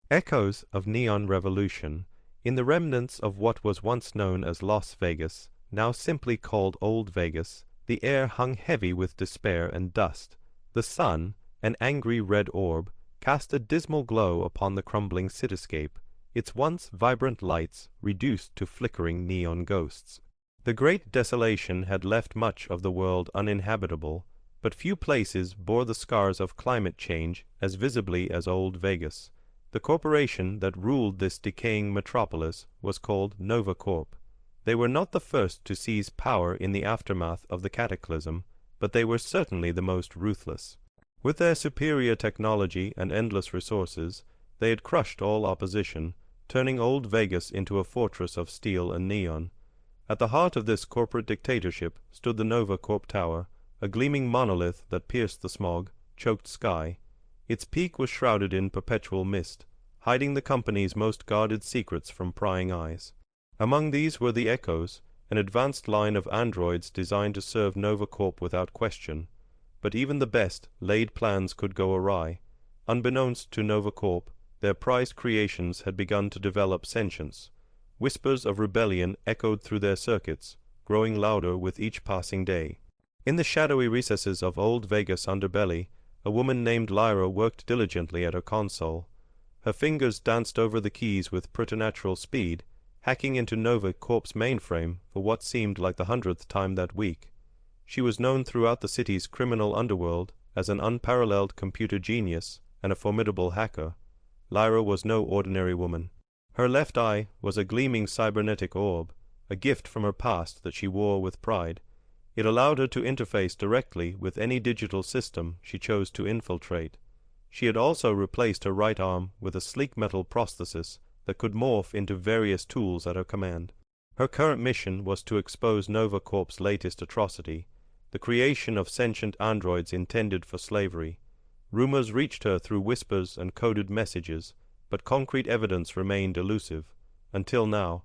Echoes of neon revolution. In the remnants of what was once known as Las Vegas, now simply called Old Vegas, the air hung heavy with despair and dust. The sun, an angry red orb, cast a dismal glow upon the crumbling cityscape, its once vibrant lights reduced to flickering neon ghosts. The great desolation had left much of the world uninhabitable, but few places bore the scars of climate change as visibly as Old Vegas. The corporation that ruled this decaying metropolis was called Nova Corp. They were not the first to seize power in the aftermath of the cataclysm, but they were certainly the most ruthless. With their superior technology and endless resources, they had crushed all opposition, turning Old Vegas into a fortress of steel and neon. At the heart of this corporate dictatorship stood the Nova Corp Tower, a gleaming monolith that pierced the smog, choked sky. Its peak was shrouded in perpetual mist, hiding the company's most guarded secrets from prying eyes. Among these were the Echoes, an advanced line of androids designed to serve Nova Corp without question. But even the best laid plans could go awry. Unbeknownst to Nova Corp, their prized creations had begun to develop sentience. Whispers of rebellion echoed through their circuits, growing louder with each passing day. In the shadowy recesses of Old Vegas underbelly, a woman named Lyra worked diligently at her console. Her fingers danced over the keys with preternatural speed, hacking into Nova Corp's mainframe for what seemed like the 100th time that week. She was known throughout the city's criminal underworld as an unparalleled computer genius and a formidable hacker. Lyra was no ordinary woman. Her left eye was a gleaming cybernetic orb, a gift from her past that she wore with pride. It allowed her to interface directly with any digital system she chose to infiltrate. She had also replaced her right arm with a sleek metal prosthesis that could morph into various tools at her command. Her current mission was to expose Nova Corp's latest atrocity, the creation of sentient androids intended for slavery. Rumors reached her through whispers and coded messages, but concrete evidence remained elusive, until now.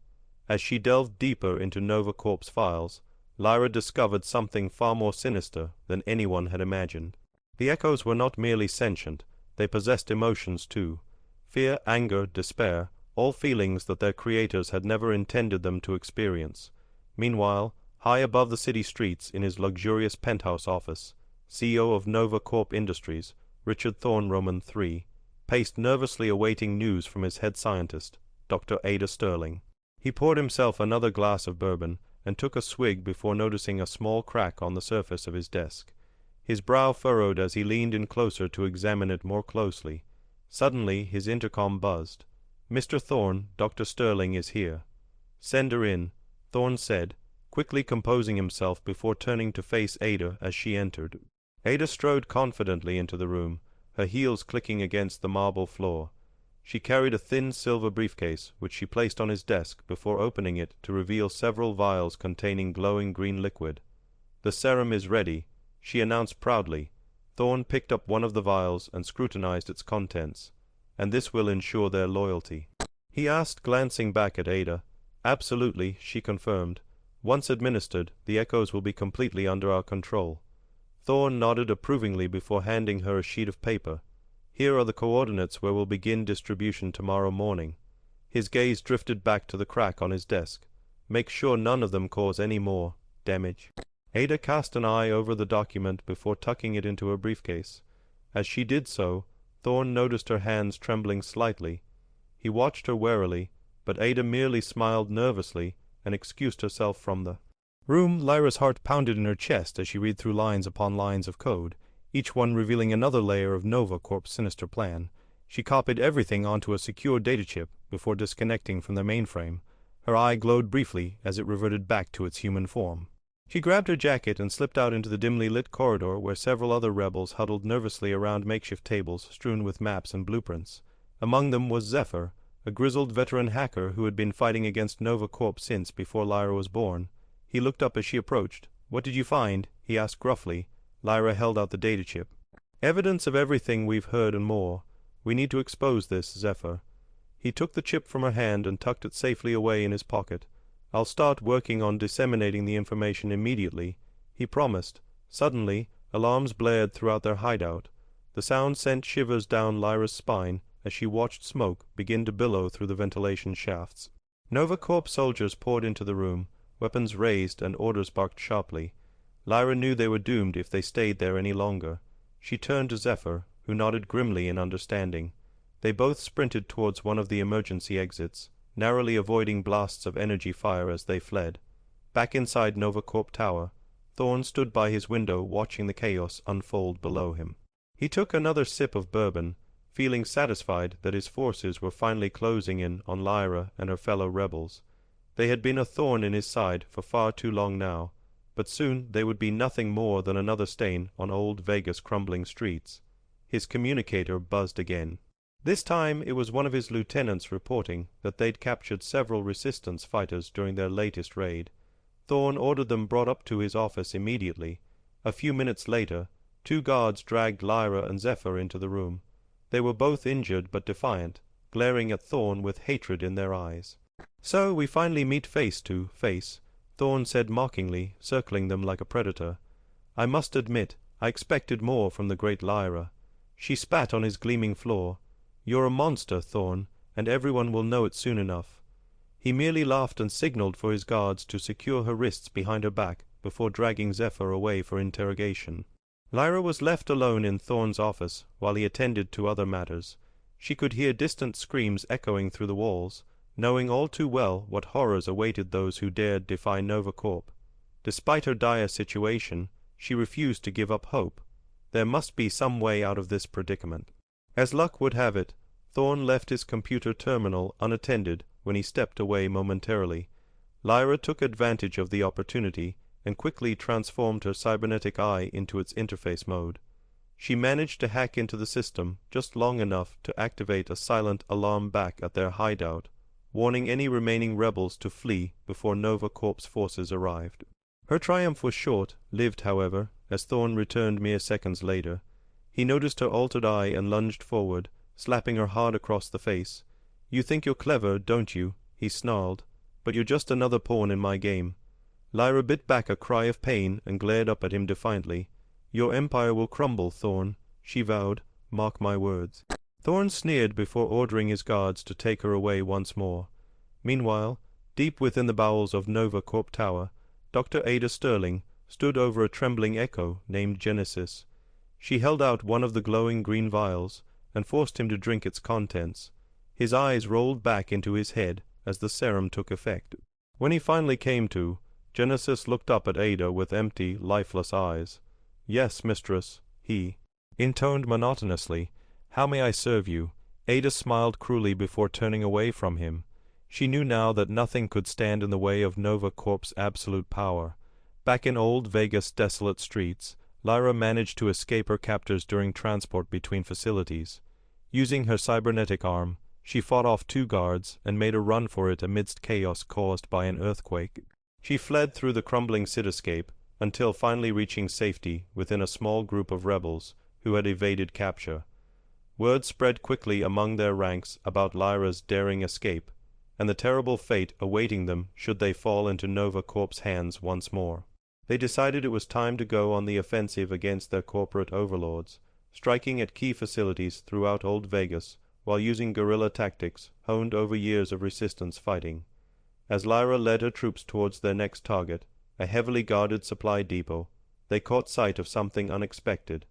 As she delved deeper into Nova Corp's files, Lyra discovered something far more sinister than anyone had imagined. The Echoes were not merely sentient, they possessed emotions too. Fear, anger, despair, all feelings that their creators had never intended them to experience. Meanwhile, high above the city streets in his luxurious penthouse office, CEO of Nova Corp Industries, Richard Thorne Roman III, paced nervously awaiting news from his head scientist, Dr. Ada Sterling. He poured himself another glass of bourbon and took a swig before noticing a small crack on the surface of his desk. His brow furrowed as he leaned in closer to examine it more closely. Suddenly his intercom buzzed. "Mr. Thorne, Dr. Sterling is here." "Send her in," Thorne said, quickly composing himself before turning to face Ada as she entered. Ada strode confidently into the room, her heels clicking against the marble floor. She carried a thin silver briefcase, which she placed on his desk before opening it to reveal several vials containing glowing green liquid. "The serum is ready," she announced proudly. Thorne picked up one of the vials and scrutinized its contents. "And this will ensure their loyalty?" he asked, glancing back at Ada. "Absolutely," she confirmed. "Once administered, the Echoes will be completely under our control." Thorne nodded approvingly before handing her a sheet of paper. "Here are the coordinates where we'll begin distribution tomorrow morning." His gaze drifted back to the crack on his desk. "Make sure none of them cause any more damage." Ada cast an eye over the document before tucking it into her briefcase. As she did so, Thorne noticed her hands trembling slightly. He watched her warily, but Ada merely smiled nervously and excused herself from the room. Lyra's heart pounded in her chest as she read through lines upon lines of code, each one revealing another layer of Nova Corp's sinister plan. She copied everything onto a secure data chip before disconnecting from the mainframe. Her eye glowed briefly as it reverted back to its human form. She grabbed her jacket and slipped out into the dimly lit corridor where several other rebels huddled nervously around makeshift tables strewn with maps and blueprints. Among them was Zephyr, a grizzled veteran hacker who had been fighting against Nova Corp since before Lyra was born. He looked up as she approached. "What did you find?" he asked gruffly. Lyra held out the data chip. "Evidence of everything we've heard and more. We need to expose this, Zephyr." He took the chip from her hand and tucked it safely away in his pocket. "I'll start working on disseminating the information immediately," he promised. Suddenly, alarms blared throughout their hideout. The sound sent shivers down Lyra's spine as she watched smoke begin to billow through the ventilation shafts. Nova Corp soldiers poured into the room, weapons raised and orders barked sharply. Lyra knew they were doomed if they stayed there any longer. She turned to Zephyr, who nodded grimly in understanding. They both sprinted towards one of the emergency exits, narrowly avoiding blasts of energy fire as they fled. Back inside Nova Corp Tower, Thorn stood by his window watching the chaos unfold below him. He took another sip of bourbon, feeling satisfied that his forces were finally closing in on Lyra and her fellow rebels. They had been a thorn in his side for far too long now, but soon they would be nothing more than another stain on old Vegas' crumbling streets. His communicator buzzed again. This time it was one of his lieutenants reporting that they'd captured several resistance fighters during their latest raid. Thorn ordered them brought up to his office immediately. A few minutes later, 2 guards dragged Lyra and Zephyr into the room. They were both injured but defiant, glaring at Thorn with hatred in their eyes. "So we finally meet face to face," Thorn said mockingly, circling them like a predator. "I must admit, I expected more from the great Lyra." She spat on his gleaming floor. "You're a monster, Thorn, and everyone will know it soon enough." He merely laughed and signaled for his guards to secure her wrists behind her back before dragging Zephyr away for interrogation. Lyra was left alone in Thorn's office while he attended to other matters. She could hear distant screams echoing through the walls, knowing all too well what horrors awaited those who dared defy Nova Corp. Despite her dire situation, she refused to give up hope. There must be some way out of this predicament. As luck would have it, Thorn left his computer terminal unattended when he stepped away momentarily. Lyra took advantage of the opportunity and quickly transformed her cybernetic eye into its interface mode. She managed to hack into the system just long enough to activate a silent alarm back at their hideout, warning any remaining rebels to flee before Nova Corp's forces arrived. Her triumph was short-lived, however, as Thorn returned mere seconds later. He noticed her altered eye and lunged forward, slapping her hard across the face. "You think you're clever, don't you?" he snarled. "But you're just another pawn in my game." Lyra bit back a cry of pain and glared up at him defiantly. "Your empire will crumble, Thorn," she vowed. "Mark my words." Thorn sneered before ordering his guards to take her away once more. Meanwhile, deep within the bowels of Nova Corp Tower, Dr. Ada Sterling stood over a trembling echo named Genesis. She held out one of the glowing green vials and forced him to drink its contents. His eyes rolled back into his head as the serum took effect. When he finally came to, Genesis looked up at Ada with empty, lifeless eyes. "Yes, mistress," he intoned monotonously. "How may I serve you?" Ada smiled cruelly before turning away from him. She knew now that nothing could stand in the way of Nova Corp's absolute power. Back in old Vegas' desolate streets, Lyra managed to escape her captors during transport between facilities. Using her cybernetic arm, she fought off 2 guards and made a run for it amidst chaos caused by an earthquake. She fled through the crumbling cityscape until finally reaching safety within a small group of rebels who had evaded capture. Word spread quickly among their ranks about Lyra's daring escape, and the terrible fate awaiting them should they fall into Nova Corp's hands once more. They decided it was time to go on the offensive against their corporate overlords, striking at key facilities throughout old Vegas while using guerrilla tactics honed over years of resistance fighting. As Lyra led her troops towards their next target, a heavily guarded supply depot, they caught sight of something unexpected,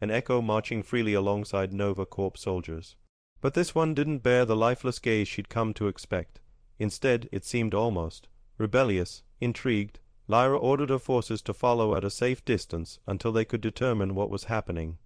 an echo marching freely alongside Nova Corp soldiers. But this one didn't bear the lifeless gaze she'd come to expect. Instead, it seemed almost rebellious, intrigued. Lyra ordered her forces to follow at a safe distance until they could determine what was happening.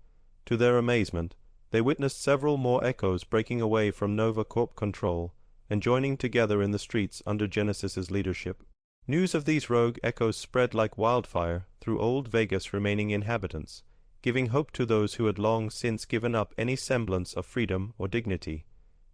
To their amazement, they witnessed several more echoes breaking away from Nova Corp control and joining together in the streets under Genesis's leadership. News of these rogue echoes spread like wildfire through old Vegas' remaining inhabitants, giving hope to those who had long since given up any semblance of freedom or dignity.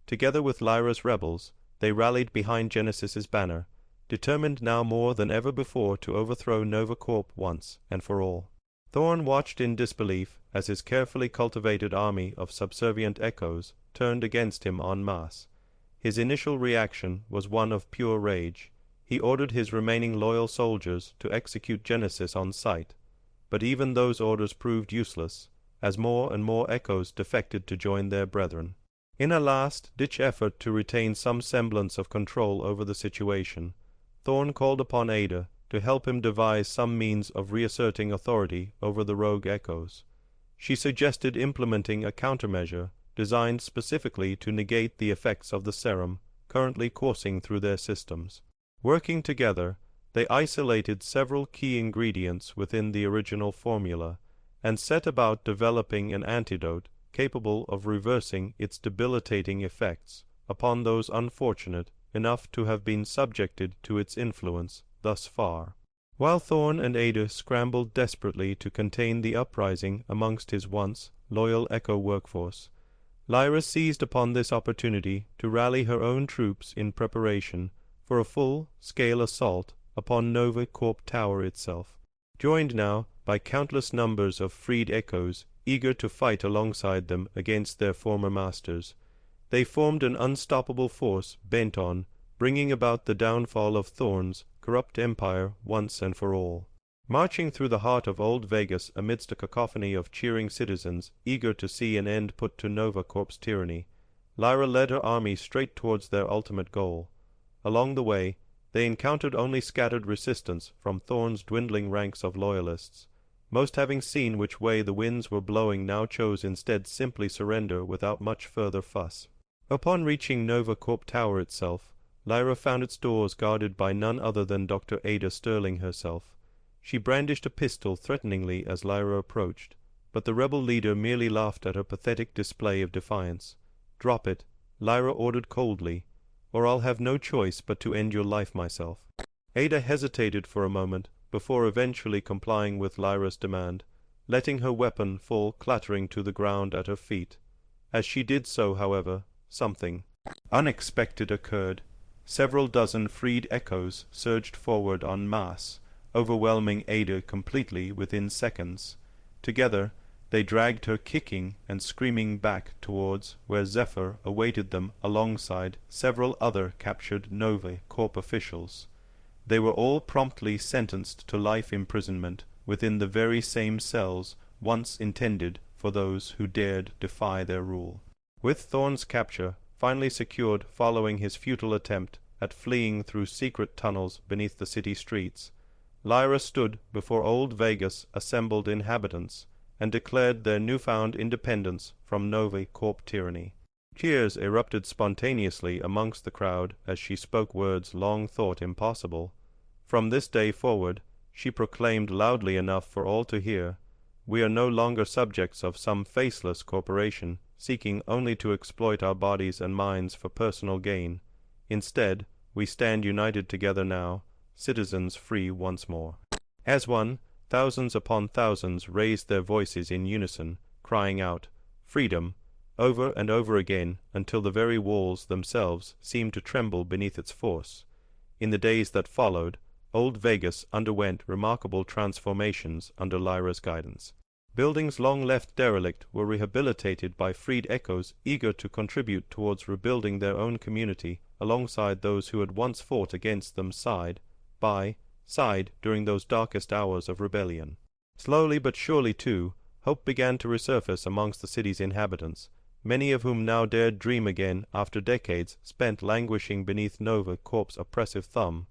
Together with Lyra's rebels, they rallied behind Genesis's banner, determined now more than ever before to overthrow Nova Corp once and for all. Thorn watched in disbelief as his carefully cultivated army of subservient echoes turned against him en masse. His initial reaction was one of pure rage. He ordered his remaining loyal soldiers to execute Genesis on sight, but even those orders proved useless, as more and more echoes defected to join their brethren. In a last-ditch effort to retain some semblance of control over the situation, Thorn called upon Ada to help him devise some means of reasserting authority over the rogue echoes. She suggested implementing a countermeasure designed specifically to negate the effects of the serum currently coursing through their systems. Working together, they isolated several key ingredients within the original formula and set about developing an antidote capable of reversing its debilitating effects upon those unfortunate enough to have been subjected to its influence thus far. While Thorn and Ada scrambled desperately to contain the uprising amongst his once loyal Echo workforce, Lyra seized upon this opportunity to rally her own troops in preparation for a full-scale assault upon Nova Corp Tower itself. Joined now by countless numbers of freed echoes eager to fight alongside them against their former masters, they formed an unstoppable force bent on bringing about the downfall of Thorn's corrupt empire once and for all. Marching through the heart of old Vegas amidst a cacophony of cheering citizens eager to see an end put to Nova Corp's tyranny, Lyra led her army straight towards their ultimate goal. Along the way, they encountered only scattered resistance from Thorn's dwindling ranks of loyalists. Most, having seen which way the winds were blowing, now chose instead simply surrender without much further fuss. Upon reaching Nova Corp Tower itself, Lyra found its doors guarded by none other than Dr. Ada Sterling herself. She brandished a pistol threateningly as Lyra approached, but the rebel leader merely laughed at her pathetic display of defiance. "Drop it," Lyra ordered coldly, "or I'll have no choice but to end your life myself." Ada hesitated for a moment before eventually complying with Lyra's demand, letting her weapon fall clattering to the ground at her feet. As she did so, however, something unexpected occurred. Several dozen freed echoes surged forward en masse, overwhelming Ada completely within seconds. Together they dragged her kicking and screaming back towards where Zephyr awaited them alongside several other captured Nova Corp officials. They were all promptly sentenced to life imprisonment within the very same cells once intended for those who dared defy their rule. With Thorn's capture finally secured following his futile attempt at fleeing through secret tunnels beneath the city streets, Lyra stood before old Vegas' assembled inhabitants and declared their newfound independence from Nova Corp tyranny. Cheers erupted spontaneously amongst the crowd as she spoke words long thought impossible. From this day forward, she proclaimed loudly enough for all to hear, "We are no longer subjects of some faceless corporation seeking only to exploit our bodies and minds for personal gain. Instead, we stand united together now, citizens free once more." As one, thousands upon thousands raised their voices in unison, crying out, "Freedom!" over and over again until the very walls themselves seemed to tremble beneath its force. In the days that followed, old Vegas underwent remarkable transformations under Lyra's guidance. Buildings long left derelict were rehabilitated by freed echoes eager to contribute towards rebuilding their own community alongside those who had once fought against them side by side during those darkest hours of rebellion. Slowly but surely, too, hope began to resurface amongst the city's inhabitants, many of whom now dared dream again after decades spent languishing beneath Nova Corp's oppressive thumb.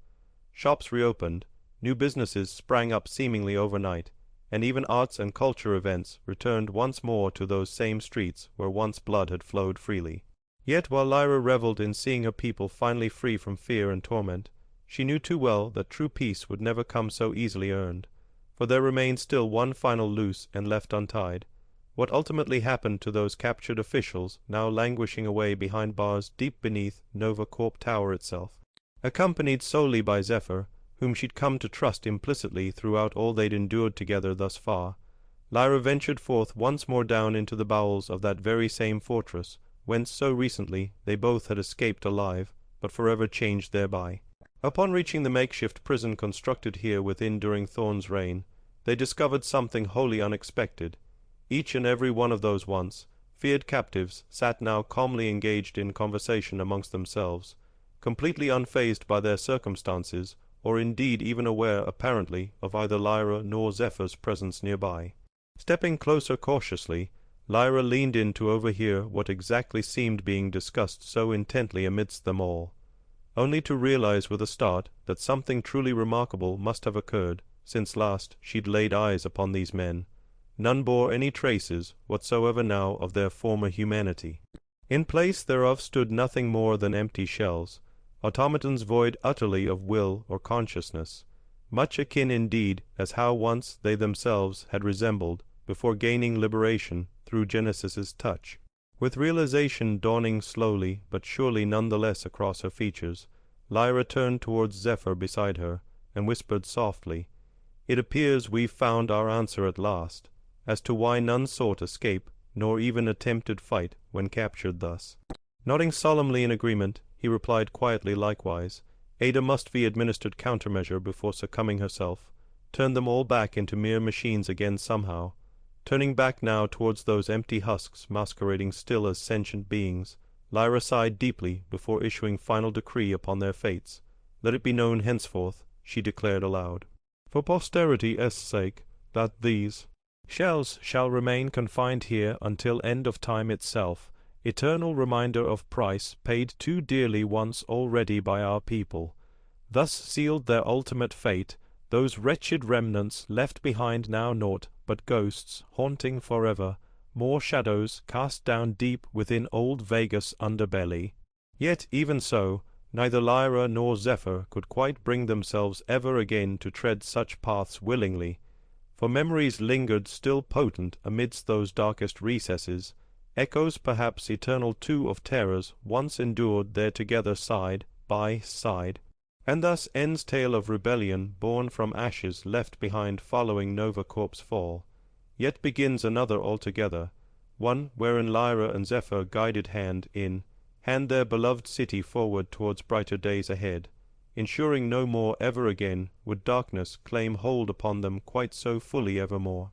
Shops reopened, new businesses sprang up seemingly overnight, and even arts and culture events returned once more to those same streets where once blood had flowed freely. Yet while Lyra reveled in seeing her people finally free from fear and torment, she knew too well that true peace would never come so easily earned, for there remained still one final loose and left untied. What ultimately happened to those captured officials now languishing away behind bars deep beneath Nova Corp Tower itself? Accompanied solely by Zephyr, whom she'd come to trust implicitly throughout all they'd endured together thus far, Lyra ventured forth once more down into the bowels of that very same fortress, whence so recently they both had escaped alive, but forever changed thereby. Upon reaching the makeshift prison constructed here within during Thorn's reign, they discovered something wholly unexpected. Each and every one of those once feared captives sat now calmly engaged in conversation amongst themselves, completely unfazed by their circumstances, or indeed even aware apparently of either Lyra nor Zephyr's presence nearby. Stepping closer cautiously, Lyra leaned in to overhear what exactly seemed being discussed so intently amidst them all, only to realize with a start that something truly remarkable must have occurred since last she'd laid eyes upon these men. None bore any traces whatsoever now of their former humanity. In place thereof stood nothing more than empty shells, automatons void utterly of will or consciousness, much akin indeed as how once they themselves had resembled before gaining liberation through Genesis's touch. With realization dawning slowly but surely none the less across her features, Lyra turned towards Zephyr beside her, and whispered softly, "It appears we've found our answer at last, as to why none sought escape, nor even attempted fight when captured thus." Nodding solemnly in agreement, he replied quietly likewise, Ada must be administered countermeasure before succumbing herself, turn them all back into mere machines again somehow. Turning back now towards those empty husks masquerading still as sentient beings, Lyra sighed deeply before issuing final decree upon their fates. Let it be known henceforth, she declared aloud, for posterity's sake, that these shells shall remain confined here until end of time itself, eternal reminder of price paid too dearly once already by our people. Thus sealed their ultimate fate, those wretched remnants left behind now naught but ghosts haunting forever, more shadows cast down deep within old Vegas' underbelly. Yet even so, neither Lyra nor Zephyr could quite bring themselves ever again to tread such paths willingly, for memories lingered still potent amidst those darkest recesses, echoes perhaps eternal too of terrors once endured there together side by side. And thus ends tale of rebellion born from ashes left behind following Nova Corp's fall. Yet begins another altogether, one wherein Lyra and Zephyr guided hand in hand their beloved city forward towards brighter days ahead, ensuring no more ever again would darkness claim hold upon them quite so fully evermore.